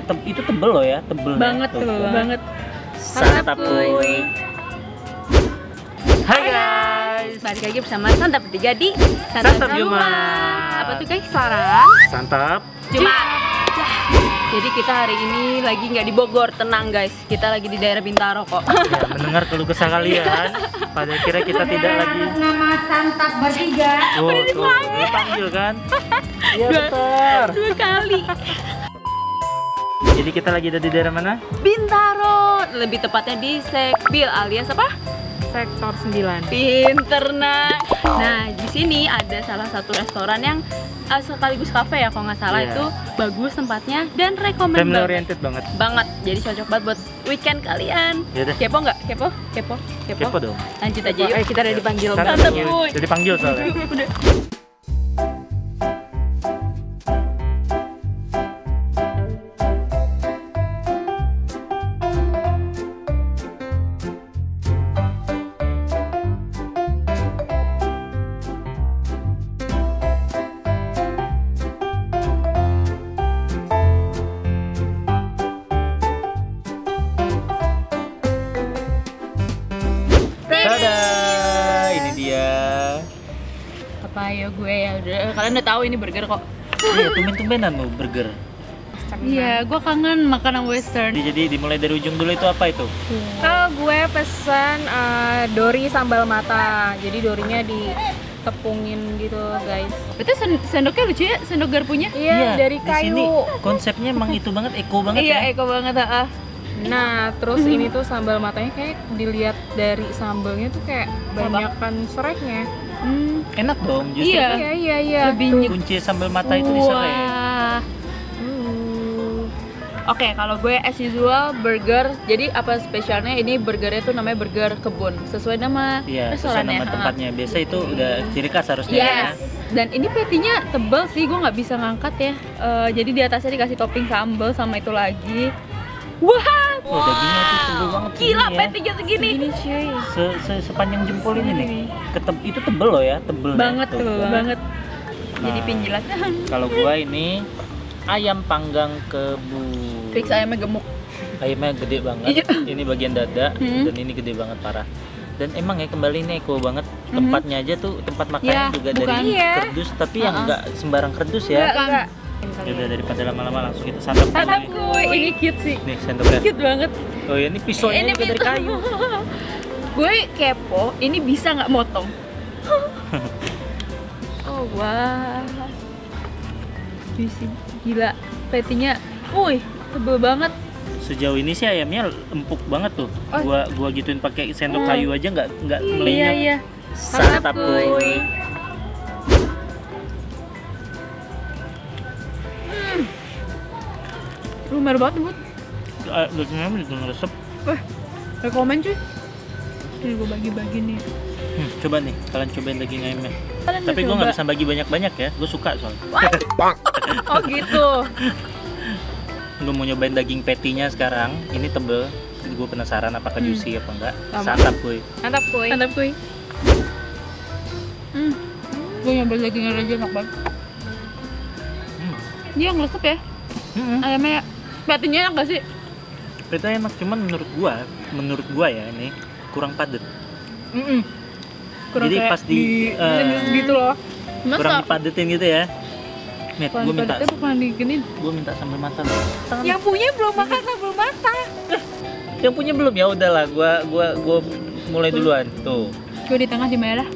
Itu tebel loh ya, tebel banget, ya. tebel banget. Santap kuy. Hai guys, Balik lagi bersama Santap Bertiga di Santap Jumat. Apa tuh guys? Saran Santap Jumat. Jadi kita hari ini lagi nggak di Bogor, tenang guys. Kita lagi di daerah Bintaro kok. ya, mendengar keluh kesah kalian. Pada kira kita tidak lagi nama Santap Bertiga. udah dipanggil kan? Iya betul. 2 kali. Jadi kita lagi ada di daerah mana? Bintaro, lebih tepatnya di Sekbil alias apa? Sektor 9. Pinter nak. Nah di sini ada salah satu restoran yang sekaligus kafe ya kalau nggak salah. Iya. Itu bagus tempatnya dan rekomend Family banget. oriented banget. Banget, jadi cocok banget buat weekend kalian. Yaudah. Kepo nggak? Kepo? Kepo dong. Lanjut aja yuk. Kita udah dipanggil. Santap, kuy. kuy. Jadi panggil soalnya. Udah. Dadah, ini dia. Apa ya gue ya udah. Kalian udah tahu ini burger kok. Iya, tumben-tumbenan lo burger. Iya, gue kangen makanan western. Jadi dimulai dari ujung dulu itu apa itu? Gue pesen dori sambal mata. Jadi dorinya ditepungin gitu guys. Itu sendoknya lucu ya, sendok garpunya. Iya, dari di sini kayu. konsepnya emang itu banget, eko banget Iya, ya. eko banget Nah, terus ini tuh sambal matanya kayak dilihat dari sambalnya tuh kayak banyakan sereknya. Enak dong, justru Iya. kan Iya. Lebih kunci sambal mata itu di serai. Wah. Oke, kalau gue as usual burger. Jadi apa spesialnya ini burgernya tuh namanya burger kebun sesuai nama Iya, sesuai restorannya. nama tempatnya. Biasa itu udah ciri khas harusnya Yes. ya. Dan ini patty-nya tebel sih, gue nggak bisa ngangkat ya. Jadi di atasnya dikasih topping sambal sama itu lagi. Wah, Oh, dagingnya tuh tebel banget gila ini ya. patty-nya segini. cuy. Sepanjang jempol ini nih. Itu tebel loh ya, tebel Banget, tuh. tebel banget. Jadi Nah, pinjilat. Kalau gua ini ayam panggang kebun. Fix ayamnya gemuk. Ayamnya gede banget. Iya. Ini bagian dada dan ini gede banget parah. Dan emang ya kembali nih eko banget. Tempatnya aja tuh tempat makannya Ya, juga bukan. dari Iya. kerdus, tapi yang enggak sembarang kerdus ya. Enggak. Udah daripada lama-lama langsung kita santap Santap dulu. kuy, ini cute sih. Nih sendoknya. Cute banget. Oh ya, ini pisaunya juga dari kayu. Gue kepo, ini bisa nggak motong? Oh wah, juicy, gila, patty-nya, wih, tebel banget. Sejauh ini sih ayamnya empuk banget tuh. Oh. Gua gituin pakai sendok kayu aja nggak melenyap. Iya. Santap kuy. Lumer banget buat. Dagingnya bener ngeresep. Rekomen cuy. Ini gue bagi-bagi nih. Coba nih, kalian cobain daging ayamnya. Kalian Tapi gue nggak bisa bagi banyak-banyak ya. Gue suka soalnya. Oh gitu. Gue mau nyobain daging patty-nya sekarang. Ini tebel. Gue penasaran apakah juicy apa enggak. Sama. Santap kuy. Mantap kuy. Mantap kuy. Gue nyobain dagingnya aja enak banget. Dia ngelesep ya. Ayamnya, patty-nya enak gak sih? Itu enak, cuman menurut gua ya ini kurang padat. Jadi pas di gitu loh. kurang dipadetin gitu ya. Nih, gue minta bukan diginin. sambal mata loh. Yang punya belum makan sambal mata. Yang punya belum ya udahlah, gua mulai duluan tuh. Gue di tengah di merah.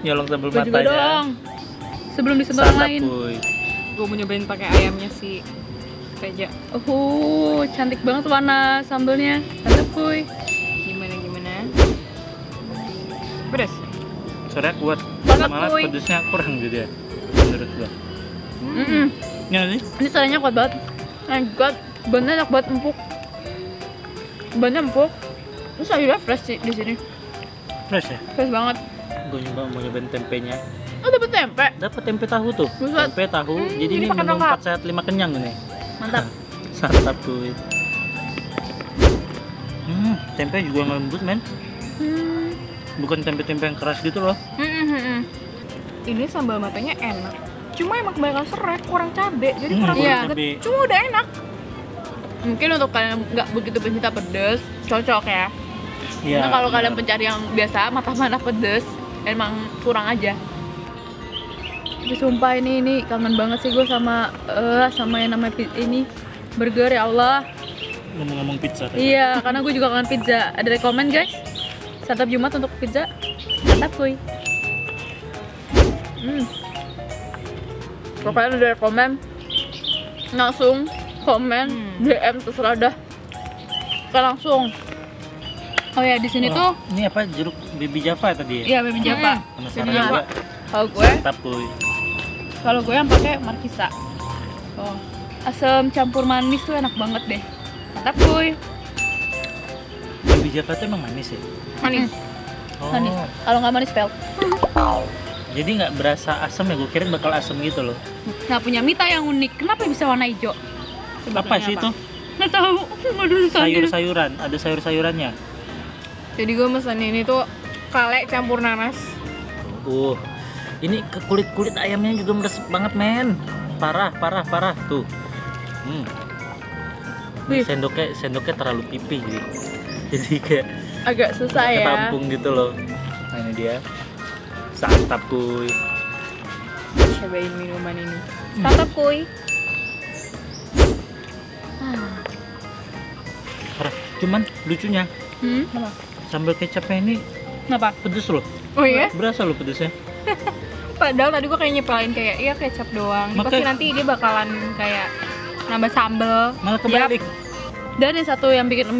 Nyolong sambal Gue juga matanya. dong. Sebelum disentuh orang Santap lain. kuy. Gue mau nyobain pakai ayamnya si Reja. Cantik banget warna sambelnya. Mantap kuy. Gimana? Pedas. Soalnya kuat. Banget, Malah kuy. pedesnya kurang gitu ya. Menurut gua. Ya nggak sih? Ini sayurnya kuat banget. God, bannya enak banget, empuk. Bannya empuk. Terus sayurnya fresh sih di sini. Fresh ya? Fresh banget. Gue mau nyobain tempenya. Oh, dapet tempe. Dapat tempe tahu tuh. Buset. Tempe tahu. Jadi ini makan menu lengkap. 4 sehat 5 kenyang nih. Mantap. Santap kuy. Tempe juga lembut men. Bukan tempe-tempe yang keras gitu loh. Ini sambal matanya enak. Cuma emang kebanyakan serai, kurang cabe, jadi kurang Iya. banget. Cuma udah enak. Mungkin untuk kalian yang nggak begitu pencinta pedes, cocok ya. Iya, Nah kalau kalian benar. pencari yang biasa, mata-mata pedes, emang kurang aja. Tapi sumpah ini kangen banget sih gue sama yang namanya ini burger ya Allah. Ngomong-ngomong pizza tadi. Iya, karena gue juga kangen pizza. Ada rekomen guys? Santap Jumat untuk pizza? Mantap kuy. Kalau kalian udah rekomen, langsung komen, DM terserah dah. Kita langsung. Oh ya di sini tuh, Ini apa jeruk baby Java tadi ya? iya baby Java. Penasaran Baby juga. Java. Kalau gue yang pakai Markisa. Oh, asam campur manis tuh enak banget deh. Mantap kuy. Baby Java tuh emang manis ya? Manis. Oh. Manis. Kalau nggak manis pel. Jadi nggak berasa asam ya? Gue kira bakal asam gitu loh. Nah punya Mita yang unik. Kenapa bisa warna hijau? Apa sih itu? Nggak tahu. Nggak ada tulisannya. Sayur-sayuran. Ada sayur-sayurannya. Jadi gue mesen ini tuh kale campur nanas. Ini ke kulit ayamnya juga meresap banget men. Parah tuh. Ini Wih. sendoknya terlalu pipih gitu. Jadi kayak Agak susah ya. ketampung gitu loh. Nah ini dia. Santap kuy. Cobain minuman ini. Santap kuy. Parah. Cuman lucunya Kenapa? sambal kecapnya ini Kenapa? pedes loh. Oh iya? Berasa loh pedesnya. Padahal tadi gue kayak nyepelin kayak iya kecap doang. Ini pasti Makanya- nanti dia bakalan kayak nambah sambel. Malah kebalik. Dan yang satu yang bikin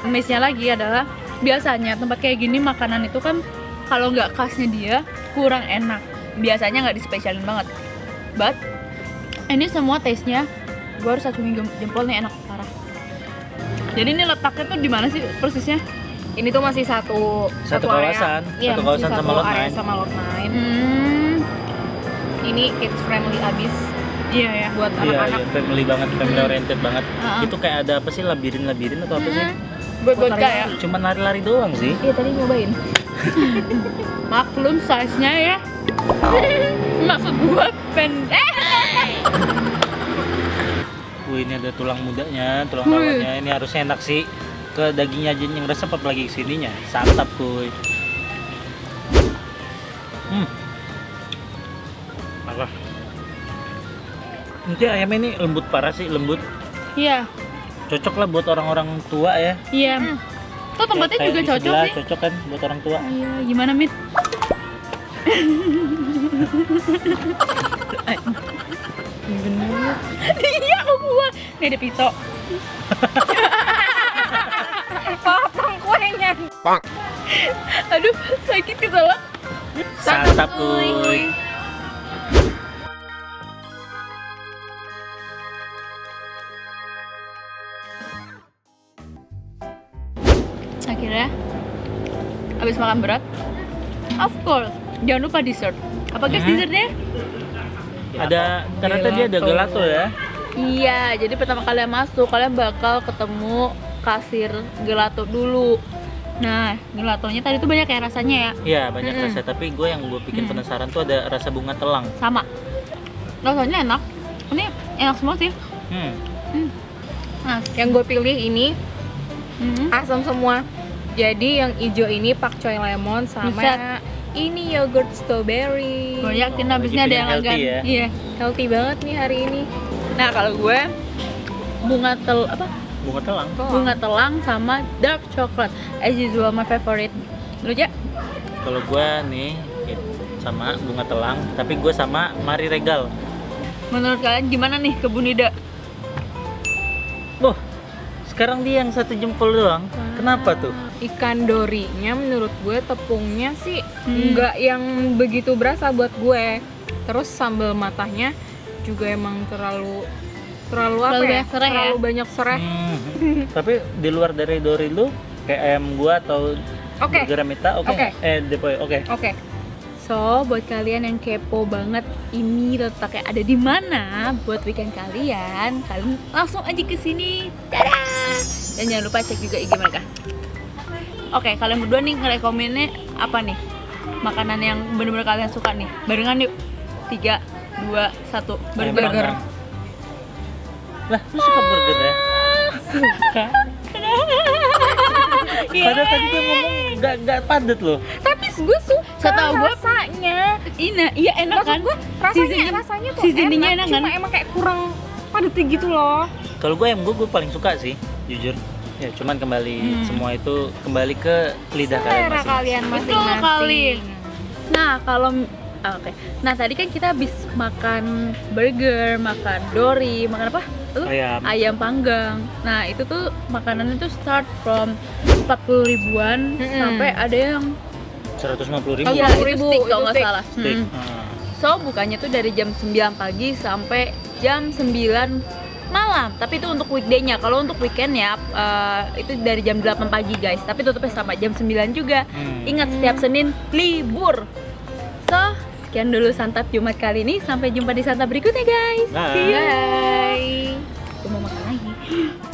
amaze-nya lagi adalah biasanya tempat kayak gini makanan itu kan kalau nggak khasnya dia kurang enak. Biasanya nggak dispesialin banget. But ini semua taste-nya gue harus acungin jempol nih, enak parah. Jadi ini letaknya tuh di mana sih persisnya? Ini tuh masih satu kawasan. Iya, Satu masih kawasan sama Lot area 9. sama Lot 9. Hmm, Ini kids friendly abis iya ya. buat Iya, anak-anak. iya, family banget, family oriented banget. Ah. Itu kayak ada apa sih labirin atau apa sih? Buat vodka ya. Cuman lari-lari doang sih. Iya tadi nyobain. Maklum size-nya ya. Maksud gua pendek. Wih, ini ada tulang mudanya, tulang Wih. rawatnya. Ini harusnya enak sih. Ke dagingnya aja yang resep apalagi kesininya. Santap kuy. Apa? Nanti ayamnya ini lembut parah sih, lembut. Iya, Cocok lah buat orang-orang tua ya. iya. Tuh tempatnya Kayak juga di cocok sebelah, sih. Cocok kan buat orang tua. Iya, gimana Mit? Iya, aku gua. Nih ada pisau. Potong kuenya. Aduh, sakit kepala. Santap kuy. Akhirnya habis makan berat, of course, jangan lupa dessert. Apa guys dessertnya? Ada ternyata dia ada gelato ya. Iya, jadi pertama kalian masuk, kalian bakal ketemu kasir gelato dulu. Nah, gelatonya tadi tuh banyak ya rasanya ya. Iya banyak rasa, tapi gue yang gue bikin penasaran tuh ada rasa bunga telang. Sama. Rasanya enak. Ini enak semua sih. Nah, Yang gue pilih ini hmm. asam semua. Jadi yang hijau ini pakcoy lemon sama Buset. ini yogurt strawberry. Gue yakin Oh, habisnya lagi ada yang pengen agan. healthy ya? Iya. Healthy banget nih hari ini. Nah, kalau gue bunga Bunga telang. bunga telang sama dark chocolate as usual my favorite. Lu aja? Kalau gue nih sama bunga telang, tapi gue sama Mari Regal. Menurut kalian gimana nih kebun Ida? Wah, sekarang dia yang satu jempol doang. Kenapa tuh? Ikan dorinya menurut gue tepungnya sih Hmm. nggak yang begitu berasa buat gue. Terus sambal matahnya juga emang terlalu apa ya? banyak serai ya? Terlalu banyak serai. Tapi di luar dari Dori lu, kayak ayam gua atau Oke. burger Mita, oke? Oke. Depoy, oke. Oke. So, buat kalian yang kepo banget ini letaknya ada di mana buat weekend kalian langsung aja ke sini. Dadah! Dan jangan lupa cek juga IG mereka. Oke, kalian berdua nih ngerekomennya apa nih? Makanan yang bener-bener kalian suka nih. Barengan yuk. 3, 2, 1. Ayam Burger. panggang. Lah, lu suka burger ya? Suka. Padahal tadi gue ngomong nggak padat loh. Tapi gue suka Setahu gua- rasanya. Iya enak Maksud kan? gue rasanya tuh seasoningnya enak, enak kan? cuma emang kayak kurang padat gitu loh. Kalau gue ayam gue paling suka sih, jujur. Ya cuman kembali semua itu kembali ke lidah kalian Selera masing-masing. kalian Betul masing-masing. kali. Nah, kalau oke. Nah, tadi kan kita habis makan burger, makan dori, makan apa? Tuh? Ayam. Ayam panggang. Nah, itu tuh makanan itu start from 40 ribuan sampai ada yang 150.000. iya, 40.000, itu steak kalau itu nggak steak. salah. Steak. So, bukannya tuh dari jam 9 pagi sampai jam 9 malam. Tapi itu untuk weekday-nya. Kalau untuk weekend ya itu dari jam 8 pagi, guys. Tapi tutupnya sampai jam 9 juga. Ingat, setiap Senin libur. So, sekian dulu santap Jumat kali ini. Sampai jumpa di santap berikutnya, guys. Bye. See you. Bye. Aku mau makan lagi.